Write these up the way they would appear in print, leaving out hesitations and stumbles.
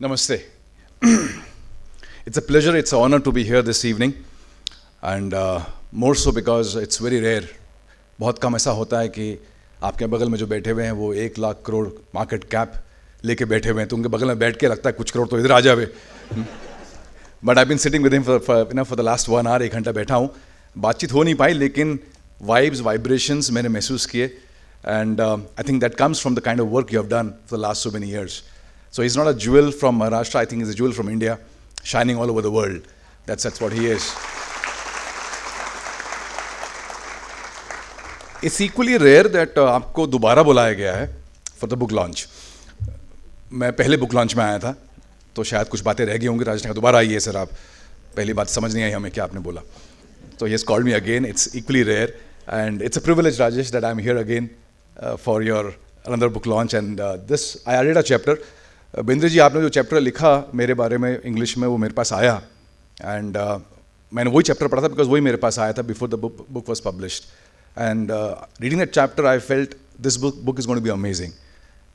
Namaste. It's a pleasure, it's an honor to be here this evening, and more so because it's very rare. बहुत कम ऐसा होता है कि आपके बगल में जो बैठे हुए हैं वो 1,00,000 करोड़ मार्केट कैप लेके बैठे हुए हैं, तो उनके बगल में बैठ के लगता है कुछ करोड़ तो इधर आ जावे. But I been sitting with him for the last 1 hour, 1 घंटा बैठा हूँ. बातचीत हो नहीं पाई, लेकिन वाइब्स, वाइब्रेशंस मैंने महसूस किए, and I think that comes from the kind of work you have done for the last so many years. So he's not a jewel from Maharashtra, I think he's a jewel from India, shining all over the world. That's what he is. It's equally rare that आपको दोबारा बुलाया गया है for the book launch. मैं पहले book launch में आया था, तो शायद कुछ बातें रह गई होंगी. राजेश ने कहा दोबारा आइए सर आप, पहली बात समझ नहीं आई हमें क्या आपने बोला. So he has called me again. It's equally rare, and it's a privilege, Rajesh, that I'm here again for your another book launch. And this I read a chapter. Bindra जी, आपने जो चैप्टर लिखा मेरे बारे में इंग्लिश में, वो मेरे पास आया, एंड मैंने वही चैप्टर पढ़ा था बिकॉज वही मेरे पास आया था before the book was published. And reading that chapter I felt this book is going to be amazing,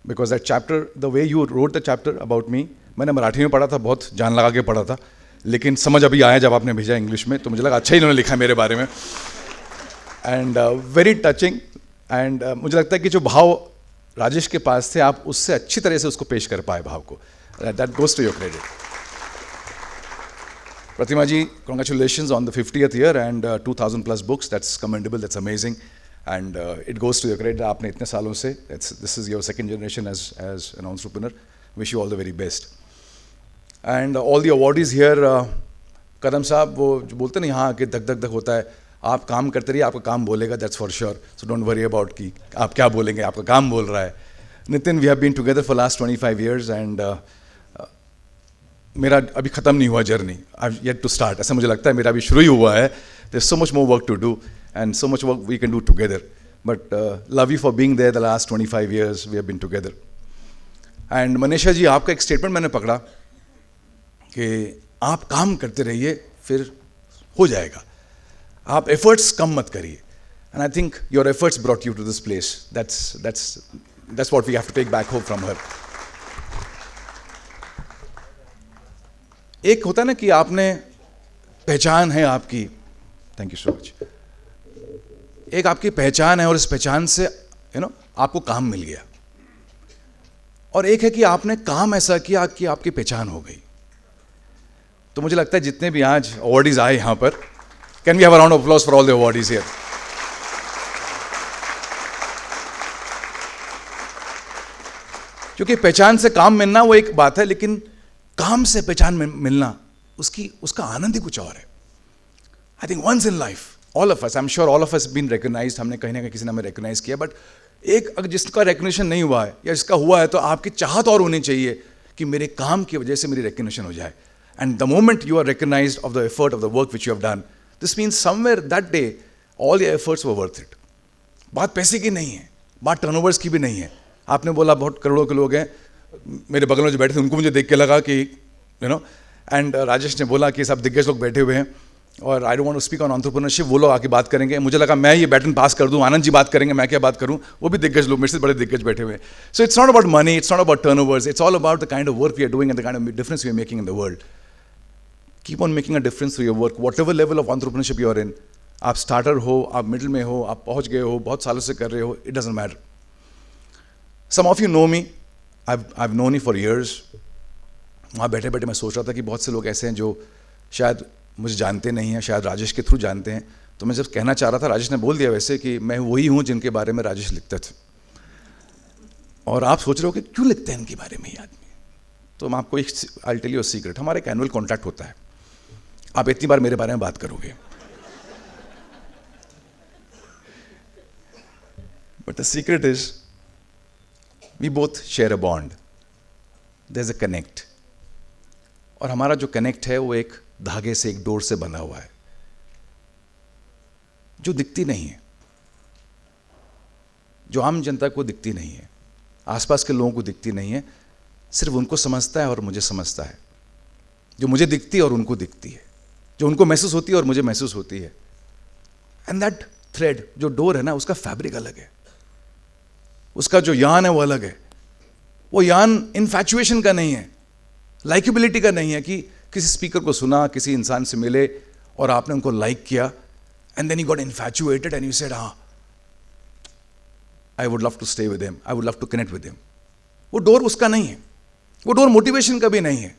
because that chapter, the way you wrote the chapter about me, मैंने मराठी में पढ़ा था, बहुत जान लगा के पढ़ा था, लेकिन समझ अभी आया जब आपने भेजा इंग्लिश में, तो मुझे लगा अच्छा ही इन्होंने लिखा है मेरे बारे में. एंड वेरी टचिंग, एंड मुझे लगता है कि जो भाव राजेश के पास थे, आप उससे अच्छी तरह से उसको पेश कर पाए भाव को. That goes to your credit. Pratima ji, congratulations on the 50th year and 2,000+ books. That's commendable, that's amazing, and it goes to your credit. आपने इतने सालों से, this is your second generation as an entrepreneur. Wish you all the very best. And all the awardees here. Kadam sahab, वो जो बोलते ना यहाँ आके धक धक धक होता है, आप काम करते रहिए, आपका काम बोलेगा, that's for sure. So don't worry about कि आप क्या बोलेंगे, आपका काम बोल रहा है. Nitin, we have been together for last 25 years, and मेरा अभी ख़त्म नहीं हुआ journey. I yet to start. ऐसा मुझे लगता है मेरा अभी शुरू ही हुआ है. There so much more work to do and so much work we can do together. But love you for being there the last 25 years we have been together. And Manisha ji, आपका एक स्टेटमेंट मैंने पकड़ा कि आप काम करते रहिए, फिर हो जाएगा, आप एफर्ट्स कम मत करिए. And I think your efforts brought you to this place. That's what we have to take back home from her. एक होता है ना कि आपने पहचान है आपकी, थैंक यू सो मच, एक आपकी पहचान है और इस पहचान से आपको काम मिल गया. और एक है कि आपने काम ऐसा किया कि आपकी पहचान हो गई. तो मुझे लगता है जितने भी आज अवार्डीज आए यहां पर, can we have a round of applause for all the awardees here? क्योंकि पहचान से काम मिलना वो एक बात है, लेकिन काम से पहचान मिलना उसका आनंद ही कुछ और है. I think once in life all of us, I am sure all of us been recognised, हमने कहीं ना कहीं किसी ने हमें रिकॉग्नाइज किया. बट एक अगर जिसका रिकॉग्निशन नहीं हुआ है या जिसका हुआ है, तो आपकी चाहत और होनी चाहिए कि मेरे काम की वजह से मेरी रिकॉग्निशन हो जाए. And the moment you are recognised of the effort of the work which you have done, this means somewhere that day all your efforts were worth it. बात पैसे की नहीं है, बात टर्नओवर्स की भी नहीं है. आपने बोला बहुत करोड़ों के लोग हैं, मेरे बगल में जो बैठे थे उनको मुझे देख के लगा कि एंड राजेश ने बोला कि सब दिग्गज लोग बैठे हुए हैं और I don't want to speak on entrepreneurship, वो लोग आके बात करेंगे. मुझे लगा मैं ये बैटन पास कर दूं, आनंद जी बात करेंगे, मैं क्या बात करूं, वो भी दिग्गज लोग, मेरे से बड़े दिग्गज बैठे हुए हैं. So it's not about money, it's not about turnovers, it's all about the kind of work we are doing and the kind of difference we are making in the world. Keep on making a difference through your work, whatever level of entrepreneurship you are in. आप starter हो, आप middle में हो, आप पहुंच गए हो, बहुत सालों से कर रहे हो, it doesn't matter. Some of you know me, I've known you for years. वहाँ बैठे बैठे मैं सोच रहा था कि बहुत से लोग ऐसे हैं जो शायद मुझे जानते नहीं हैं, शायद राजेश के थ्रू जानते हैं. तो मैं जब कहना चाह रहा था, राजेश ने बोल दिया वैसे कि मैं वही हूँ जिनके बारे में राजेश लिखते थे. और आप सोच रहे हो कि क्यों लिखते हैं इनके बारे में ये आदमी. तो मैं आपको एक I'll tell you a secret. हमारा एक एनुअल कॉन्ट्रैक्ट होता है, आप इतनी बार मेरे बारे में बात करोगे. But the secret is we both share a bond, there is a connect. और हमारा जो कनेक्ट है वो एक धागे से, एक डोर से बंधा हुआ है, जो दिखती नहीं है, जो आम जनता को दिखती नहीं है, आसपास के लोगों को दिखती नहीं है. सिर्फ उनको समझता है और मुझे समझता है. जो मुझे दिखती है और उनको दिखती है, जो उनको महसूस होती है और मुझे महसूस होती है. एंड दैट थ्रेड, जो डोर है ना, उसका फैब्रिक अलग है, उसका जो यान है वो अलग है. वो यान इन्फैचुएशन का नहीं है, लाइकेबिलिटी का नहीं है कि किसी स्पीकर को सुना, किसी इंसान से मिले और आपने उनको लाइक किया and then you got infatuated and you said हाँ I would love to stay with him, I would love to connect with him. वो डोर उसका नहीं है, वो डोर मोटिवेशन का भी नहीं है,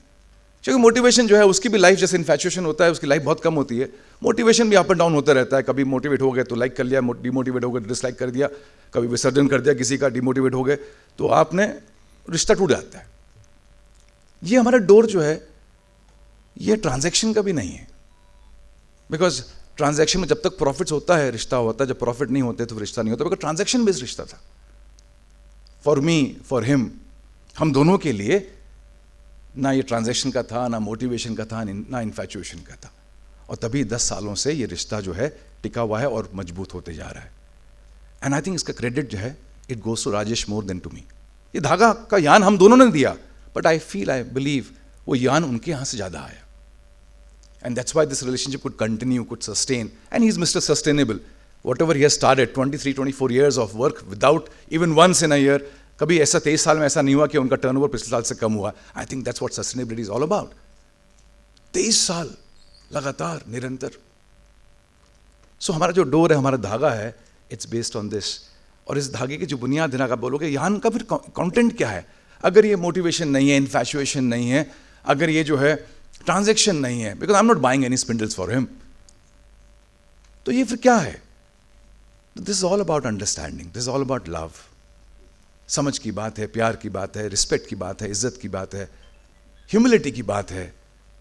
क्योंकि मोटिवेशन जो है उसकी भी लाइफ जैसे इन्फैचुएशन होता है उसकी लाइफ बहुत कम होती है। मोटिवेशन भी अप एंड डाउन होता रहता है, कभी मोटिवेट हो गए तो लाइक कर लिया, डिमोटिवेट हो गए तो डिसलाइक कर दिया, कभी विसर्जन कर दिया किसी का, डिमोटिवेट हो गए तो आपने रिश्ता टूट जाता है। ये हमारा डोर जो है ये ट्रांजैक्शन का भी नहीं है, बिकॉज ट्रांजैक्शन में जब तक प्रॉफिट्स होता है रिश्ता होता है, जब प्रॉफिट नहीं होते तो रिश्ता नहीं होता, बिकॉज ट्रांजैक्शन बेस्ड रिश्ता था फॉर मी फॉर हिम। हम दोनों के लिए ना ये ट्रांजैक्शन का था, ना मोटिवेशन का था, ना इन्फैचुएशन का था, और तभी 10 सालों से ये रिश्ता जो है टिका हुआ है और मजबूत होते जा रहा है। एंड आई थिंक इसका क्रेडिट जो है it goes to Rajesh more than to me. ये धागा का यान हम दोनों ने दिया, but I feel, I believe वो यान उनके यहाँ से ज़्यादा आया, and that's why this relationship could continue, could sustain, and he is mister sustainable. Whatever he has started 23-24 years of work without even once in a year, कभी ऐसा 23 साल में ऐसा नहीं हुआ कि उनका टर्नओवर पिछले साल से कम हुआ। I think that's what sustainability is all about. 23 साल लगातार निरंतर। सो हमारा जो डोर है, हमारा धागा है, इट्स बेस्ड ऑन दिस। और इस धागे की जो बुनियाद है ना, आप बोलोगे यान का फिर कंटेंट क्या है? अगर ये मोटिवेशन नहीं है, इन्फैचुएशन नहीं है, अगर ये जो है ट्रांजैक्शन नहीं है, because I am not buying any spindles for him, तो ये फिर क्या है? This is all about understanding, this is all about love. समझ की बात है, प्यार की बात है, रिस्पेक्ट की बात है, इज्जत की बात है, ह्यूमिलिटी की बात है,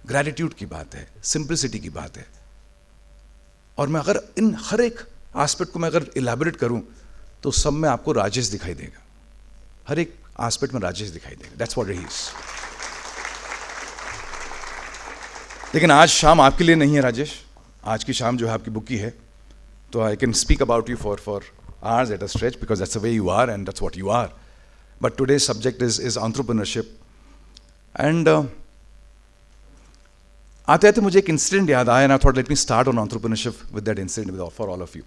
ग्रैटिट्यूड की बात है, सिंप्लिसिटी की बात है। और मैं अगर इन हर एक एस्पेक्ट को मैं अगर इलैबोरेट करूं तो सब में आपको राजेश दिखाई देगा, हर एक एस्पेक्ट में राजेश दिखाई देगा। That's what he is. लेकिन आज शाम आपके लिए नहीं है राजेश, आज की शाम जो है आपकी बुक की है, तो I can speak about you for hours at a stretch because that's the way you are and that's what you are. But today's subject is entrepreneurship. And आते आते मुझे एक इंसिडेंट याद आया, and I thought let me start on entrepreneurship with that incident for all of you.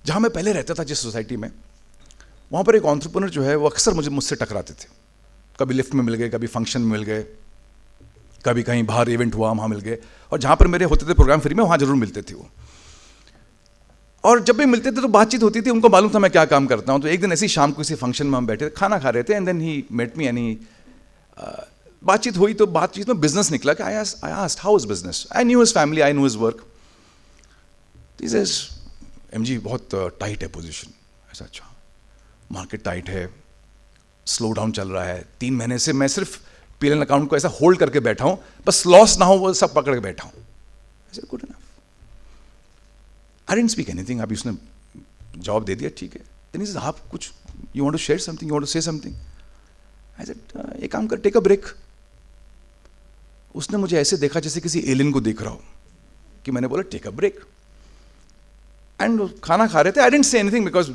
जहाँ मैं पहले रहता था जिस सोसाइटी में, वहाँ पर एक एंटरप्रेन्योर जो है वो अक्सर मुझसे टकराते थे। कभी लिफ्ट में मिल गए, कभी फंक्शन में मिल गए, कभी कहीं बाहर इवेंट हुआ वहाँ मिल गए, और जहाँ पर मेरे होते थे प्रोग्राम फ्री में वहाँ जरूर मिलते थे वो। और जब भी मिलते थे तो बातचीत होती थी, उनको मालूम था मैं क्या काम करता हूँ। तो एक दिन ऐसी शाम को किसी फंक्शन में हम बैठे थे, खाना खा रहे थे, and then he met me, यानी बातचीत हुई, तो बातचीत में बिजनेस निकला कि I asked how is business. I knew his family, I knew his work. He says MG बहुत टाइट है पोजीशन। ऐसा, अच्छा, मार्केट टाइट है, स्लो डाउन चल रहा है, 3 महीने से मैं सिर्फ पीएल अकाउंट को ऐसा होल्ड करके बैठा हूँ, बस लॉस ना हो वो सब पकड़ के बैठा हूँ। ऐसे good enough. I didn't speak anything. अभी उसने जवाब दे दिया, ठीक है। देन ही सेड आप कुछ, you want to share something, you want to say something? I said एक काम कर, टेक अ ब्रेक। उसने मुझे ऐसे देखा जैसे किसी एलियन को देख रहा हो, कि मैंने बोला टेक अ ब्रेक। एंड खाना खा रहे थे, I didn't say anything because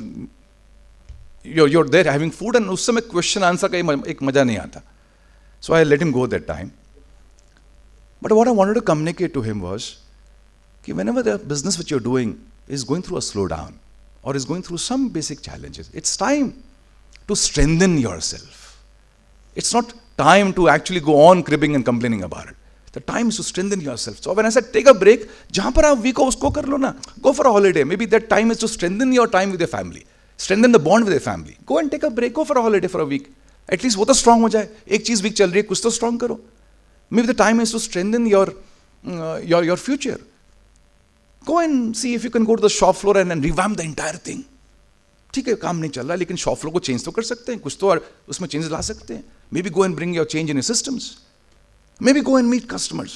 you're there having food, and उस समय क्वेश्चन आंसर का एक मजा नहीं आता। So I let him go that time. But what I wanted to communicate to him was कि whenever the business which you're doing is going through a slowdown or is going through some basic challenges, it's time to strengthen yourself. It's not time to actually go on cribbing and complaining about it. The time is to strengthen yourself. So when I said take a break, जहाँ पर आप weak हो उसको कर लो ना, go for a holiday. Maybe that time is to strengthen your time with your family, strengthen the bond with your family. Go and take a break, go for a holiday for a week. At least वो तो strong हो जाए। एक चीज़ weak चल रही है, कुछ तो strong करो। Maybe the time is to strengthen your future. Go and see if you can go to the shop floor and revamp the entire thing. ठीक है, काम नहीं चल रहा, लेकिन शॉप फ्लोर को चेंज तो कर सकते हैं, कुछ तो उसमें चेंज ला सकते हैं। Maybe go and bring your change in your systems. Maybe go and meet customers.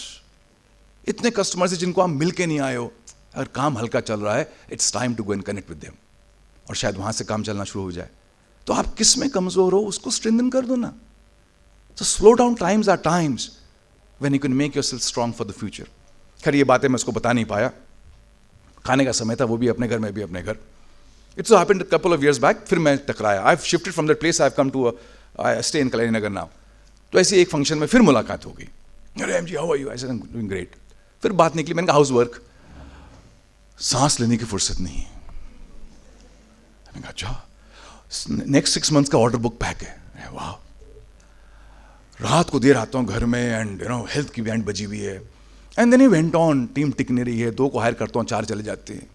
इतने कस्टमर्स हैं जिनको आप मिल के नहीं आए हो, अगर काम हल्का चल रहा है, it's time to go and connect with them. और शायद वहाँ से काम चलना शुरू हो जाए। तो आप किस में कमजोर हो उसको स्ट्रेंथन कर दो ना। So slow down times are times when you can make yourself strong for the future. खैर ये बातें मैं उसको बता नहीं पाया, खाने का समय था, वो भी अपने घर, मैं भी अपने घर। It so happened a couple of years back, फिर मैं टकराया। I've shifted from that place, I've come to I stay in Kalyani Nagar now. तो ऐसी एक फंक्शन में फिर मुलाकात हो गई। अरे MG how are you? I said I am doing great. फिर बात निकली, मैंने कहा हाउस वर्क, सांस लेने की फुर्सत नहीं है। मैंने कहा अच्छा, नेक्स्ट 6 months का ऑर्डर बुक पैक है। वाह। रात को देर आता हूँ घर में, एंड हेल्थ की बैंड बजी हुई है. And then he went on, team टिक नहीं रही है, 2 को हायर करता हूँ, 4 चले जाते हैं,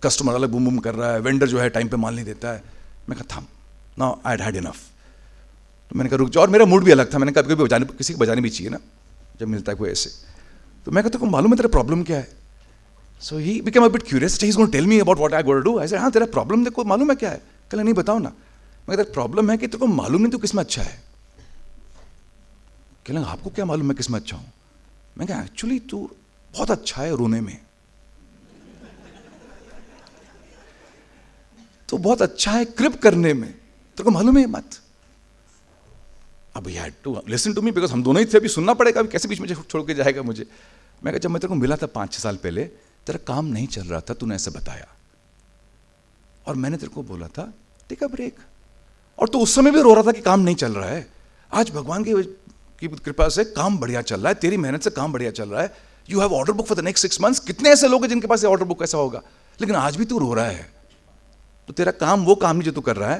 कस्टमर अलग बूम बूम कर रहा है, वेंडर जो है टाइम पे माल नहीं देता है. मैं कहा थम, नाउ आई हैड इनफ. तो मैंने कहा रुक जाओ, और मेरा मूड भी अलग था. मैंने कहा कभी बजाने, किसी को बजाने भी चाहिए ना जब मिलता है कोई ऐसे. तो मैं कहता हूँ मालूम है तेरा प्रॉब्लम क्या है? So he became a bit curious, he is going to tell me about what I going to do. I said हाँ तेरा प्रॉब्लम देखो मालूम है क्या है? कहला नहीं बताओ ना. मैं कहता प्रॉब्लम है कि तेरे को मालूम नहीं तू किस में अच्छा है. कहला आपको क्या मालूम मैं किस में अच्छा हूँ? मैं कहा एक्चुअली तू बहुत अच्छा है रोने में, तो बहुत अच्छा है क्रिप करने में, तेरे को मालूम है मत. अब you had to listen to me because हम दोनों ही थे, अभी सुनना पड़ेगा, अभी कैसे बीच में छोड़ के जाएगा मुझे. मैं कहा जब मैं तेरे को मिला था 5-6 साल पहले, तेरा काम नहीं चल रहा था, तूने ऐसे बताया, और मैंने तेरे को बोला था टेक अ ब्रेक, और तो उस समय भी रो रहा था कि काम नहीं चल रहा है. आज भगवान की कृपा से काम बढ़िया चल रहा है, तेरी मेहनत से काम बढ़िया चल रहा है. You have order book for the next 6 months. कितने ऐसे लोग हैं जिनके पास ऑर्डर बुक ऐसा होगा, लेकिन आज भी तू रो रहा है. तो तेरा काम वो काम नहीं जो तू कर रहा है,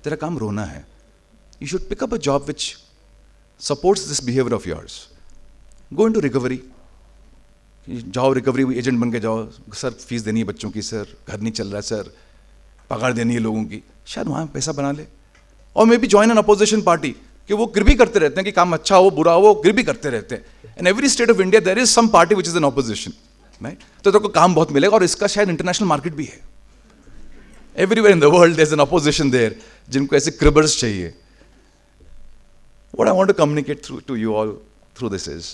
तेरा काम रोना है. You should pick up a job which supports this behaviour of yours. Go into recovery. जाओ रिकवरी एजेंट बन के जाओ. सर फीस देनी है बच्चों की, सर घर नहीं चल रहा है, सर पगार देनी है लोगों की, शायद वहाँ पैसा बना ले. और may be join an opposition party, कि वो गिर भी करते रहते हैं कि काम अच्छा हो बुरा हो, वो गिर भी करते रहते हैं. In every state of India there is some party which is an opposition, right? तो तेरे को काम बहुत मिलेगा, और इसका शायद इंटरनेशनल मार्केट भी है. Everywhere in the world there is an opposition there, जिनको ऐसे क्रिबर्स चाहिए. What I want to communicate through to you all through this is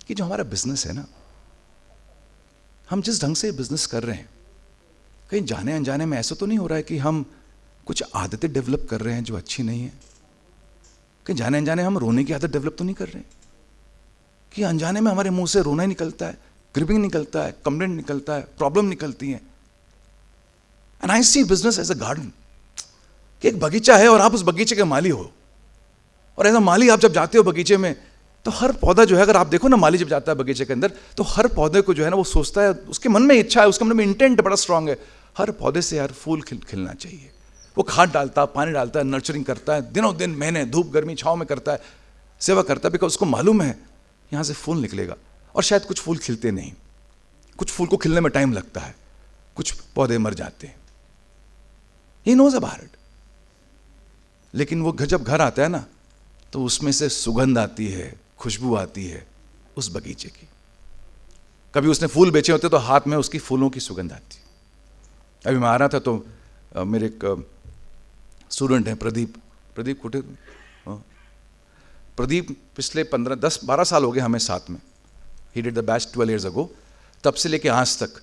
कि जो हमारा बिजनेस है ना, हम जिस ढंग से बिजनेस कर रहे हैं, कहीं जाने अनजाने में ऐसा तो नहीं हो रहा है कि हम कुछ आदतें डेवलप कर रहे हैं जो अच्छी नहीं है? कहीं जाने अनजाने हम रोने की आदत डेवलप तो नहीं कर रहे, कि अनजाने में हमारे मुंह से रोना ही निकलता है, ग्रिपिंग निकलता है, कंप्लेंट निकलता है, प्रॉब्लम निकलती है. And I see business as a garden, कि एक बगीचा है और आप उस बगीचे के माली हो. और एज अ माली आप जब जाते हो बगीचे में, तो हर पौधा जो है, अगर आप देखो ना, माली जब जाता है बगीचे के अंदर, तो हर पौधे को जो है ना वो सोचता है, उसके मन में इच्छा है, उसके मन में इंटेंट बड़ा स्ट्रांग है, हर पौधे से यार फूल खिलना चाहिए. वो खाद डालता है, पानी डालता है, नर्चरिंग करता है, दिनों दिन महीने धूप गर्मी छाँव में करता है, सेवा करता है, बिकॉज उसको मालूम है यहाँ से फूल निकलेगा. और शायद कुछ फूल खिलते नहीं, कुछ फूल को खिलने में टाइम लगता है, कुछ पौधे मर जाते हैं. He knows about it. लेकिन वो जब घर आता है ना, तो उसमें से सुगंध आती है, खुशबू आती है उस बगीचे की. कभी उसने फूल बेचे होते तो हाथ में उसकी फूलों की सुगंध आती. अभी मैं आ रहा था तो मेरे एक स्टूडेंट हैं प्रदीप कुटे. प्रदीप पिछले 10-12 साल हो गए हमें साथ में. He did the batch 12 years ago. तब से लेके आज तक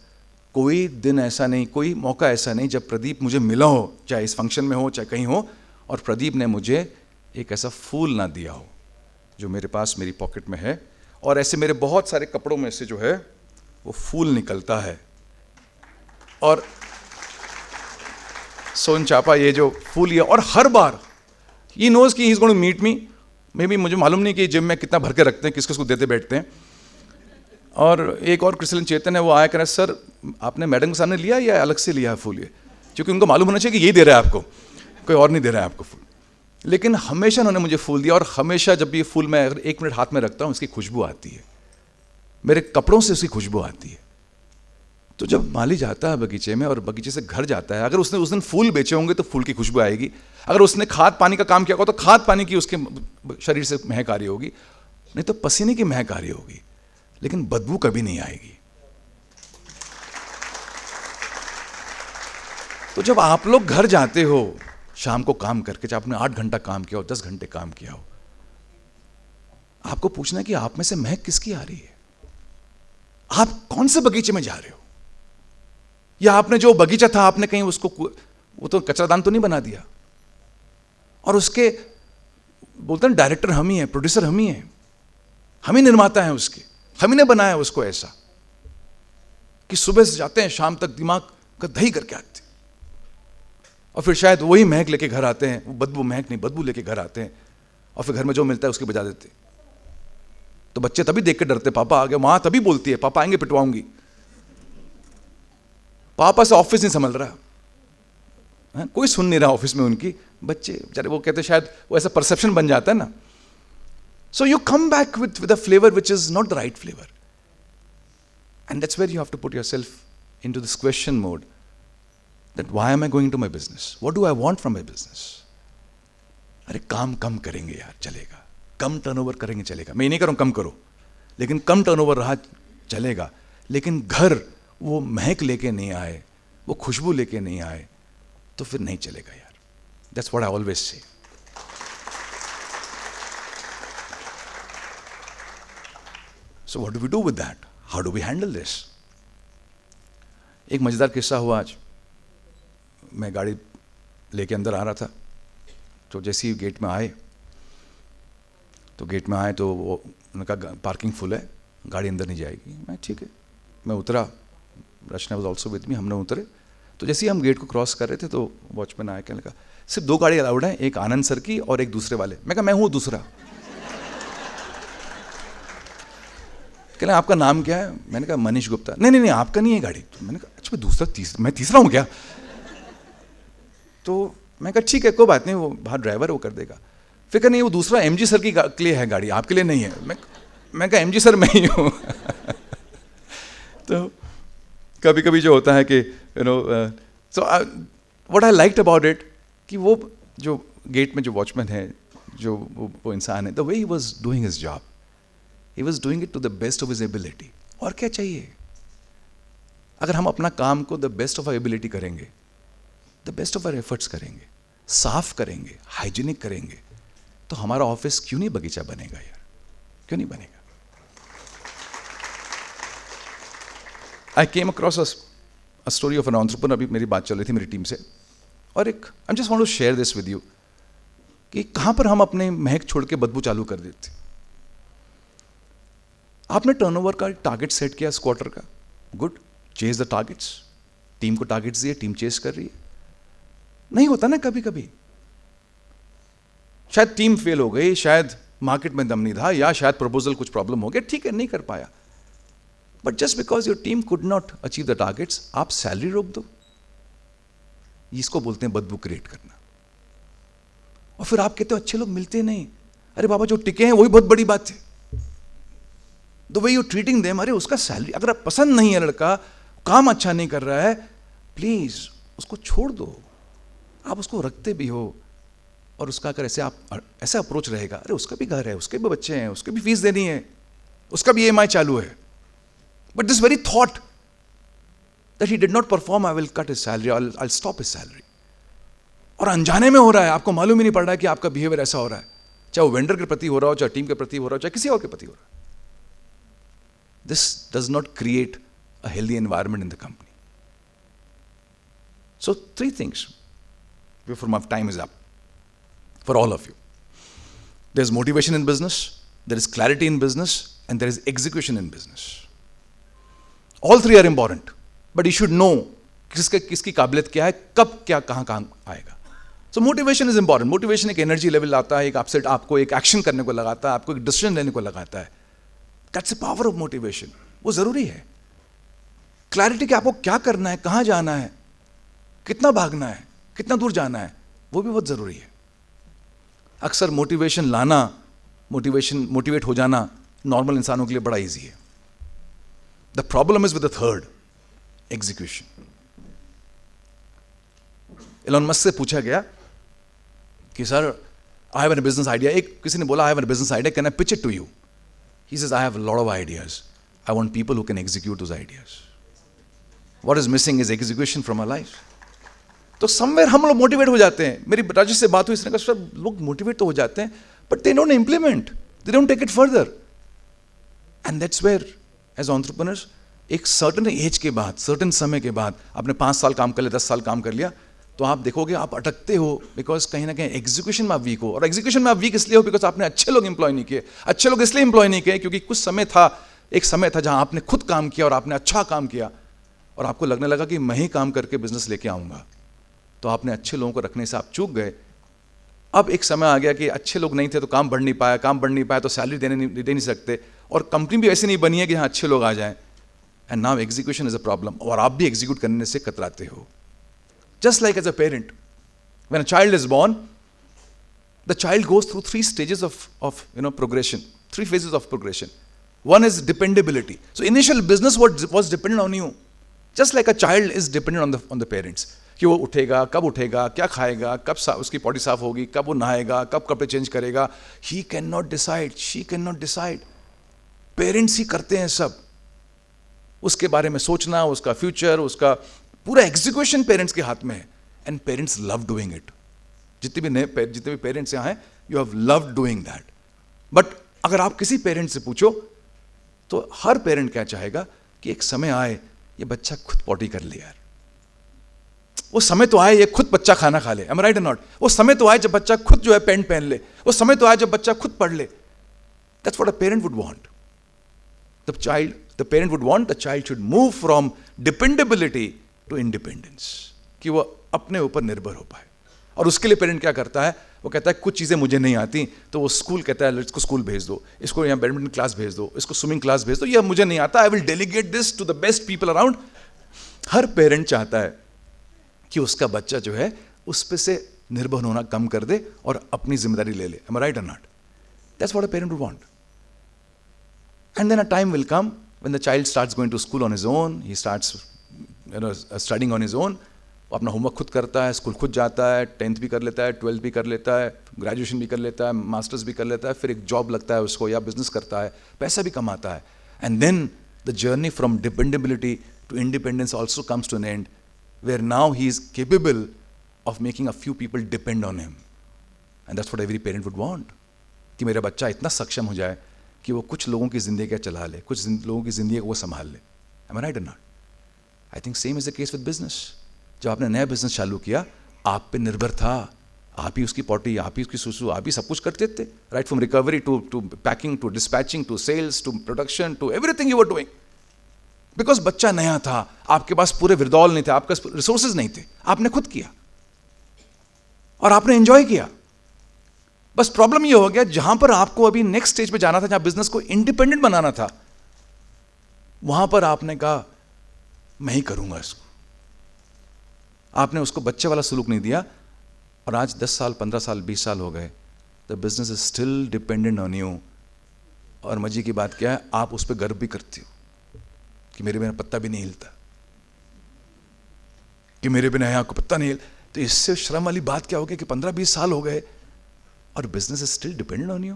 कोई दिन ऐसा नहीं, कोई मौका ऐसा नहीं जब प्रदीप मुझे मिला हो, चाहे इस फंक्शन में हो चाहे कहीं हो, और प्रदीप ने मुझे एक ऐसा फूल ना दिया हो जो मेरे पास मेरी पॉकेट में है. और ऐसे मेरे बहुत सारे कपड़ों में से जो है वो फूल निकलता है. और सोन चापा ये जो फूल है, और हर बार ही नोज कि he is going to meet me. Maybe मुझे मालूम नहीं कि जिम में कितना भर के रखते हैं, किस किस को देते बैठते हैं. और एक और क्रिस्टलन चेतन है, वो आया कह रहा सर आपने मैडम के सामने लिया या अलग से लिया है फूल ये? क्योंकि उनको मालूम होना चाहिए कि यही दे रहा है आपको, कोई और नहीं दे रहा है आपको फूल. लेकिन हमेशा उन्होंने मुझे फूल दिया, और हमेशा जब ये फूल मैं अगर 1 मिनट हाथ में रखता हूँ, उसकी खुशबू आती है, मेरे कपड़ों से उसकी खुशबू आती है. तो जब माली जाता है बगीचे में और बगीचे से घर जाता है, अगर उसने उस दिन फूल बेचे होंगे तो फूल की खुशबू आएगी. अगर उसने खाद पानी का काम किया होगा तो खाद पानी की उसके शरीर से महक आ रही होगी, नहीं तो पसीने की महक आ रही होगी, लेकिन बदबू कभी नहीं आएगी. तो जब आप लोग घर जाते हो शाम को काम करके, चाहे आपने 8 घंटा काम किया हो, 10 घंटे काम किया हो, आपको पूछना है कि आप में से महक किसकी आ रही है? आप कौन से बगीचे में जा रहे हो? या आपने जो बगीचा था आपने कहीं उसको, वो तो कचरादान तो नहीं बना दिया? और उसके बोलते हैं डायरेक्टर हम ही हैं, प्रोड्यूसर हम ही हैं, हम ही निर्माता हैं उसके, हम ही ने बनाया उसको ऐसा कि सुबह से जाते हैं शाम तक दिमाग का दही करके आते हैं, और फिर शायद वही महक लेके घर आते हैं. वो बदबू महक नहीं, बदबू लेके घर आते हैं, और फिर घर में जो मिलता है उसके बजा देते हैं. तो बच्चे तभी देख के डरते, पापा आ गए. माँ तभी बोलती है पापा आएंगे पिटवाऊंगी. पापा से ऑफिस नहीं संभल रहा है, कोई सुन नहीं रहा ऑफिस में उनकी. बच्चे बेचारे वो कहते शायद वो ऐसा परसेप्शन बन जाता है ना. So you come back with a flavor which is not the right flavor. And that's where you have to put yourself into this question mode, that why am I going to my business? What do I want from my business? अरे काम कम करेंगे यार, चलेगा. कम turnover करेंगे, चलेगा. मैं नहीं करूँ कम करो, लेकिन कम टर्नओवर रहा चलेगा. लेकिन घर वो महक लेके नहीं आए, वो खुशबू लेके नहीं आए, तो फिर नहीं चलेगा यार. That's what I always say. So what do we do with that? How do we handle this? एक मजेदार किस्सा हुआ आज. मैं गाड़ी लेके अंदर आ रहा था, तो जैसे ही गेट में आए तो वो उन्होंने कहा पार्किंग फुल है, गाड़ी अंदर नहीं जाएगी. मैं ठीक है, मैं उतरा. रचना वाज ऑल्सो विद मी. हमने उतरे तो जैसे ही हम गेट को क्रॉस कर रहे थे तो वॉचमैन आया, कहने लगा सिर्फ 2 गाड़ी अलाउड हैं, एक आनंद सर की और एक दूसरे वाले. मैं कहा मैं हूँ दूसरा. कहना आपका नाम क्या है? मैंने कहा मनीष गुप्ता. नहीं आपका नहीं है गाड़ी. तो मैंने कहा अच्छा मैं तीसरा हूँ क्या? तो मैं कहा ठीक है, कोई बात नहीं, वो बाहर ड्राइवर वो कर देगा. फिर कहा नहीं वो दूसरा एमजी सर की के लिए है गाड़ी, आपके लिए नहीं है. मैं कहा एमजी सर मैं ही हूँ. तो कभी कभी जो होता है कि so what I liked about it, कि वो जो गेट में जो वॉचमैन है, जो वो इंसान है, the way he was doing his job, he was doing it to the best of his ability. और क्या चाहिए? अगर हम अपना काम को the best of our ability करेंगे, the best of our efforts करेंगे, साफ करेंगे, हाइजीनिक करेंगे, तो हमारा ऑफिस क्यों नहीं बगीचा बनेगा यार? क्यों नहीं बनेगा? I came across a story of an entrepreneur. अभी मेरी बात चल रही थी मेरी टीम से, और I just want to share this with you कि कहां पर हम अपने महक छोड़ के बदबू चालू कर देते. आपने टर्नओवर का टारगेट सेट किया इस क्वार्टर का, good, chase the targets. Team को टारगेट्स दिए, टीम चेज कर रही है. नहीं होता ना कभी कभी, शायद टीम फेल हो गई, शायद मार्केट में दम नहीं था, या शायद प्रपोजल कुछ प्रॉब्लम हो गया, ठीक है नहीं कर पाया. But just because your team could not achieve the targets, आप सैलरी रोक दो. इसको बोलते हैं बदबू क्रिएट करना. और फिर आप कहते हो अच्छे लोग मिलते नहीं. अरे बाबा जो टिके हैं वही बहुत बड़ी बात है. The way you treating them, अरे उसका सैलरी, अगर आप पसंद नहीं है लड़का, काम अच्छा नहीं कर रहा है, प्लीज उसको छोड़ दो. आप उसको रखते भी हो, और उसका अगर ऐसे अप्रोच रहेगा, अरे उसका भी घर है, उसके भी बच्चे हैं, उसके भी फीस देनी है, उसका भी EMI चालू है, but this very thought that he did not perform, I will cut his salary, I will stop his salary. और अनजाने में हो रहा है, आपको मालूम ही नहीं पड़ रहा है कि आपका बिहेवियर ऐसा हो रहा है, चाहे वो वेंडर के प्रति हो रहा हो, चाहे टीम के प्रति हो रहा हो, चाहे किसी और के प्रति हो रहा है. This does not create a healthy environment in the company. So 3 things before my time is up for all of you. There's motivation in business, there is clarity in business, and there is execution in business. All 3 are important, but you should know किसकी काबिलियत क्या है, कब क्या कहाँ आएगा. So motivation is important. Motivation एक energy level लाता है, एक अपसेट आपको एक एक्शन करने को लगाता है, आपको एक डिसीजन लेने को लगाता है. That's the power of motivation. वो जरूरी है. क्लैरिटी कि आपको क्या करना है, कहाँ जाना है, कितना भागना है, कितना दूर जाना है, वो भी बहुत जरूरी है. अक्सर मोटिवेशन लाना, मोटिवेट हो जाना नॉर्मल इंसानों के लिए बड़ा इजी है. The problem is with the third, execution. Elon Musk से पूछा गया कि sir I have an business idea. किसी ने बोला I have an business idea, can I pitch it to you? He says I have a lot of ideas, I want people who can execute those ideas. What is missing is execution from our life. तो somewhere हम लोग motivate हो जाते हैं. मेरी राजेश से बात हुई, इसने कहा सर लोग मोटिवेट तो हो जाते हैं, but they don't implement, they don't take it further. And that's where as entrepreneurs एक सर्टेन एज के बाद, सर्टेन समय के बाद, आपने 5 साल काम कर लिया, 10 साल काम कर लिया, तो आप देखोगे आप अटकते हो, बिकॉज कहीं ना कहीं एग्जीक्यूशन में आप वीक हो. और एग्जीक्यूशन में आप वीक इसलिए हो बिकॉज आपने अच्छे लोग इंप्लॉय नहीं किए. अच्छे लोग इसलिए इंप्लॉय नहीं किए क्योंकि कुछ समय था, एक समय था जहां आपने खुद काम किया और आपने अच्छा काम किया, और आपको लगने लगा कि मैं ही काम करके बिजनेस लेके आऊंगा, तो आपने अच्छे लोगों को रखने से आप चूक गए. अब एक समय आ गया कि अच्छे लोग नहीं थे तो काम बढ़ नहीं पाया, तो सैलरी दे नहीं सकते, और कंपनी भी ऐसी नहीं बनी है कि जहाँ अच्छे लोग आ जाएं. And now execution is a problem, और आप भी एग्जीक्यूट करने से कतराते हो. Just like as a parent, when a child is born, The child goes through 3 stages of progression, 3 phases of progression. One is dependability. So initial business was dependent on you. Just like a child is dependent on the parents. कि वो उठेगा, कब उठेगा, क्या खाएगा, कब उसकी potty साफ होगी, कब वो नहाएगा, कब कपड़े चेंज करेगा. He cannot decide, she cannot decide. Parents ही करते हैं सब. उसके बारे में सोचना, उसका फ्यूचर, उसका पूरा एग्जीक्यूशन पेरेंट्स के हाथ में है. And parents love doing it. जितने भी पेरेंट्स यहाँ हैं, you have love doing that. But अगर आप किसी पेरेंट से पूछो तो हर पेरेंट क्या चाहेगा कि एक समय आए ये बच्चा खुद पॉटी कर ले यार. वो समय तो आए ये खुद बच्चा खाना खा ले. एम आई राइट और नॉट? वो समय तो आए जब बच्चा खुद जो है पैंट पहन ले. वो समय तो आए जब बच्चा खुद पढ़ ले. That's what a parent would want. The parent would want the child should move from dependability to independence. कि वो अपने ऊपर निर्भर हो पाए. और उसके लिए पेरेंट क्या करता है? वो कहता है कुछ चीज़ें मुझे नहीं आती, तो वो स्कूल कहता है इसको स्कूल भेज दो, इसको यहाँ बैडमिंटन क्लास भेज दो, इसको स्विमिंग क्लास भेज दो, ये मुझे नहीं आता, I will delegate this to the best people around. हर पेरेंट चाहता है कि उसका बच्चा जो है उस पे से निर्भर होना कम कर दे और अपनी जिम्मेदारी ले ले. Am I right or not? That's what a parent would want. And then a time will come when the child starts going to school on his own, he starts studying on his own. वो अपना homework खुद करता है, school खुद जाता है, 10th भी कर लेता है, 12th भी कर लेता है, ग्रेजुएशन भी कर लेता है, मास्टर्स भी कर लेता है, फिर एक जॉब लगता है उसको या बिजनेस करता है, पैसा भी कमाता है. And then the journey from dependability to independence also comes to an end where now he is capable of making a few people depend on him. And that's what every parent would want, कि मेरा बच्चा इतना सक्षम हो जाए कि वो कुछ लोगों की ज़िंदगी चला ले, कुछ लोगों की ज़िंदगी को वो संभाल ले. Am I right or not? I think same is the case with business. जब आपने नया बिजनेस चालू किया, आप पे निर्भर था, आप ही उसकी पॉटी, आप ही उसकी सुसु, आप ही सब कुछ करते थे. Right from recovery to packing to dispatching to sales to production to everything you were doing. Because बच्चा नया था, आपके पास पूरे विरदौल नहीं थे, आपके पास रिसोर्सेज नहीं थे, आपने खुद किया और आपने एंजॉय किया. बस प्रॉब्लम ये हो गया, जहां पर आपको अभी नेक्स्ट स्टेज पे जाना था, जहां बिजनेस को इंडिपेंडेंट बनाना था, वहां पर आपने कहा मैं ही करूंगा इसको. आपने उसको बच्चे वाला सलूक नहीं दिया और आज 10 साल 15 साल 20 साल हो गए, the business is still dependent on you. और मजे की बात क्या है, आप उस पर गर्व भी करते हो कि मेरे बिना पत्ता भी नहीं हिलता, कि मेरे बिना यहां को पत्ता नहीं हिल. तो इससे शर्म वाली बात क्या हो गई कि 15-20 साल हो गए और business is still dependent on you.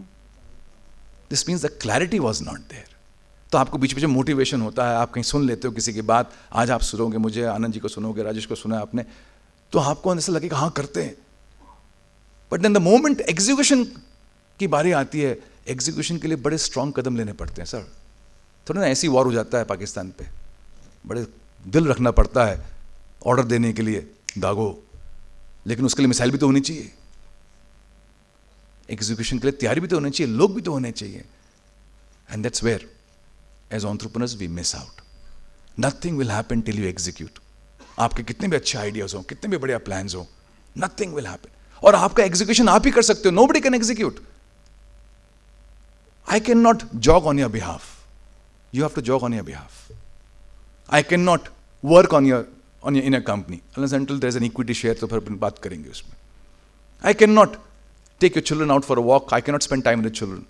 This means the clarity was not there. तो आपको बीच बीच में मोटिवेशन होता है, आप कहीं सुन लेते हो किसी की बात, आज आप सुनोगे मुझे, आनंद जी को सुनोगे, राजेश को सुना आपने, तो आपको ऐसा लगेगा हाँ करते हैं. But then the moment execution की बारी आती है, एग्जीक्यूशन के लिए बड़े स्ट्रांग कदम लेने पड़ते हैं सर. थोड़ा ना ऐसी वॉर हो जाता है पाकिस्तान पे, बड़े दिल रखना पड़ता है ऑर्डर देने के लिए, दागो, लेकिन उसके लिए मिसाइल भी तो होनी चाहिए, एग्जीक्यूशन के लिए तैयारी भी तो होनी चाहिए, लोग भी तो होने चाहिए. And that's where as entrepreneurs we miss out. Nothing will happen till you execute. आपके कितने भी अच्छे आइडियाज हो, कितने भी बढ़िया प्लान्स हो, नथिंग विल हैपन. और आपका एग्जीक्यूशन आप ही कर सकते हो. Nobody can execute. I can not jog on your behalf, you have to jog on your behalf. I can not work on your in a company unless until there is an equity share, तो फिर अपन बात करेंगे उसमें. आई can not take your children out for a walk, I cannot spend time with the children.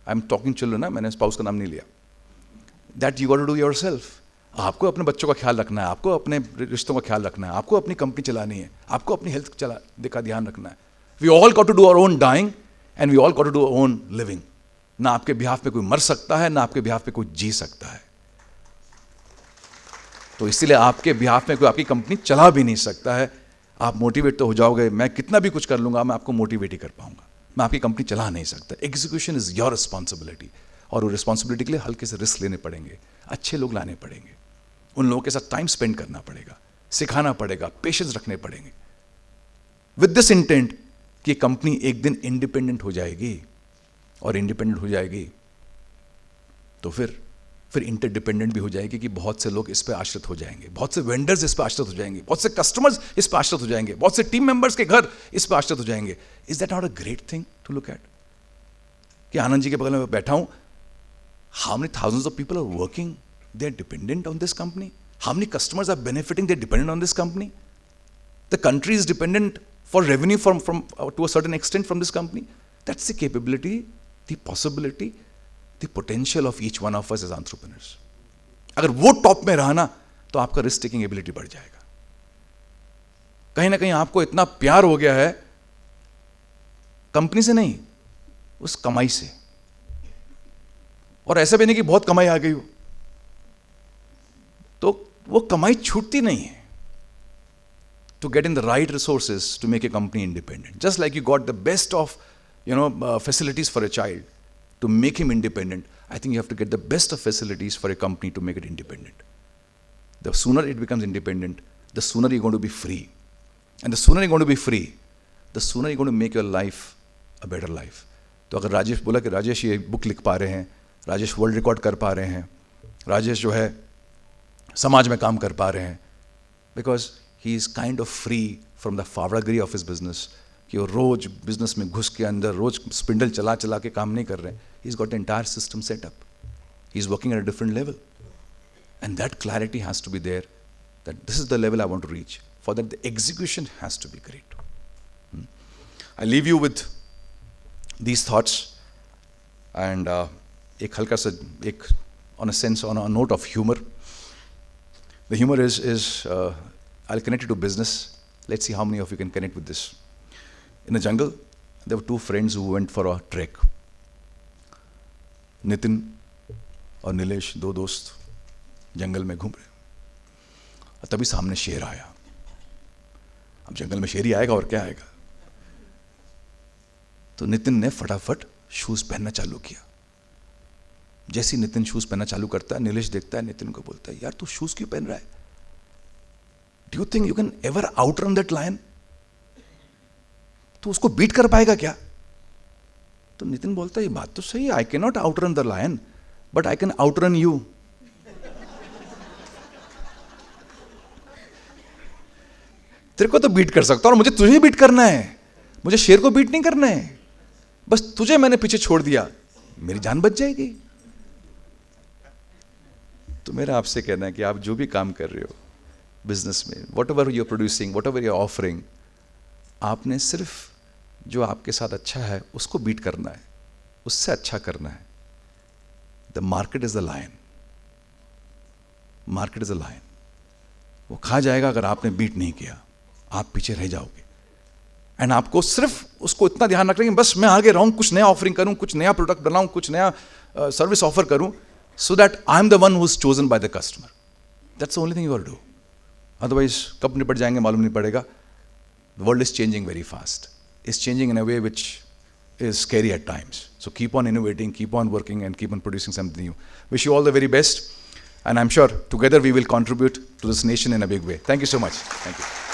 I'm talking children, मैंने spouse का नाम नहीं लिया. That you got to do yourself. आपको अपने बच्चों का ख्याल रखना है, आपको अपने रिश्तों का ख्याल रखना है, आपको अपनी कंपनी चलानी है, आपको अपनी हेल्थ का ध्यान रखना है. We all got to do our own dying and we all got to do our own living. ना आपके बिहाफ पे कोई मर सकता है, ना आपके बिहाफ पे कोई जी सकता है. तो इसीलिए आपके बिहाफ में कोई आपकी कंपनी चला भी नहीं सकता है. आप मोटिवेट तो हो जाओगे, मैं कितना भी कुछ कर लूंगा, मैं आपको मोटिवेट ही कर पाऊंगा, मैं आपकी कंपनी चला नहीं सकता. Execution is your responsibility. और वो रिस्पॉन्सिबिलिटी के लिए हल्के से रिस्क लेने पड़ेंगे, अच्छे लोग लाने पड़ेंगे, उन लोगों के साथ टाइम स्पेंड करना पड़ेगा, सिखाना पड़ेगा, पेशेंस रखने पड़ेंगे, विद दिस इंटेंट कि कंपनी एक दिन इंडिपेंडेंट हो जाएगी. और इंडिपेंडेंट हो जाएगी तो फिर इंटरडिपेंडेंट भी हो जाएगी, कि बहुत से लोग इस पे आश्रित हो जाएंगे, बहुत से वेंडर्स इस पे आश्रित हो जाएंगे, बहुत से कस्टमर्स इस पे आश्रित हो जाएंगे, बहुत से टीम मेंबर्स के घर इस पे आश्रित हो जाएंगे. Is that not a great thing to look at? कि आनंद जी के बगल में बैठा हूं, how many thousands of people are working, they are dependent on this company. How many customers are benefiting, they are dependent on this company. The country is dependent for revenue from to a certain extent from this company. That's the capability, the possibility, the potential of each one of us as entrepreneurs. अगर वो top में रहा ना तो आपका risk taking ability बढ़ जाएगा. कहीं ना कहीं आपको इतना प्यार हो गया है कंपनी से नहीं, उस कमाई से. और ऐसा भी नहीं कि बहुत कमाई आ गई हो, तो वो कमाई छूटती नहीं है. To get in the right resources to make a company independent. Just like you got the best of, facilities for a child to make him independent, I think you have to get the best of facilities for a company to make it independent. The sooner it becomes independent, the sooner you're going to be free. And the sooner you're going to be free, the sooner you're going to make your life a better life. तो अगर राजेश बोला कि राजेश ये book लिख पा रहे हैं, Rajesh world record कर पा रहे हैं, राजेश जो है समाज में काम कर पा रहे हैं, because he is kind of free from the फावड़ागिरी of his business, कि वो रोज बिजनेस में घुस के अंदर रोज स्पिंडल चला चला के काम नहीं कर रहे हैं. He's got the entire system set up. He's working at a different level. And that clarity has to be there, that this is the level I want to reach. For that, the execution has to be great. I leave you with these thoughts, and एक हल्का सा एक on a sense, on a note of humor. The humor is I'll connect it to business. Let's see how many of you can connect with this. In the jungle, there were two friends who went for a trek. Nitin और नीलेश, दो दोस्त जंगल में घूम रहे, और तभी सामने शेर आया. अब जंगल में शेर ही आएगा और क्या आएगा. तो नितिन ने फटाफट शूज पहनना चालू किया. जैसे ही नितिन शूज पहनना चालू करता है, नीलेश देखता है, नितिन को बोलता है, यार तू शूज क्यों पहन रहा है? Do you think you can ever outrun that lion? तो उसको बीट कर पाएगा क्या? तो नितिन बोलता है, ये बात तो सही है, I can not outrun the lion, but I can outrun you. तेरे को तो बीट कर सकता हूं, और मुझे तुझे बीट करना है. मुझे शेर को बीट नहीं करना है, बस तुझे मैंने पीछे छोड़ दिया, मेरी जान बच जाएगी. तो मेरा आपसे कहना है कि आप जो भी काम कर रहे हो बिजनेस में, whatever you are producing, whatever you are offering, आपने सिर्फ जो आपके साथ अच्छा है उसको बीट करना है, उससे अच्छा करना है. The market is the lion. Market is the lion. वो खा जाएगा अगर आपने बीट नहीं किया, आप पीछे रह जाओगे. एंड आपको सिर्फ उसको इतना ध्यान रखना है कि बस मैं आगे रहूं, कुछ नया ऑफरिंग करूं, कुछ नया प्रोडक्ट बनाऊं, कुछ नया सर्विस ऑफर करूं, so that I am the one who is chosen by the customer. That's the only thing you got to do. Otherwise, कब निपट जाएंगे मालूम नहीं पड़ेगा. The world is changing very fast. It's changing in a way which is scary at times. So keep on innovating, keep on working, and keep on producing something new. Wish you all the very best, and I'm sure together we will contribute to this nation in a big way. Thank you so much. Thank you.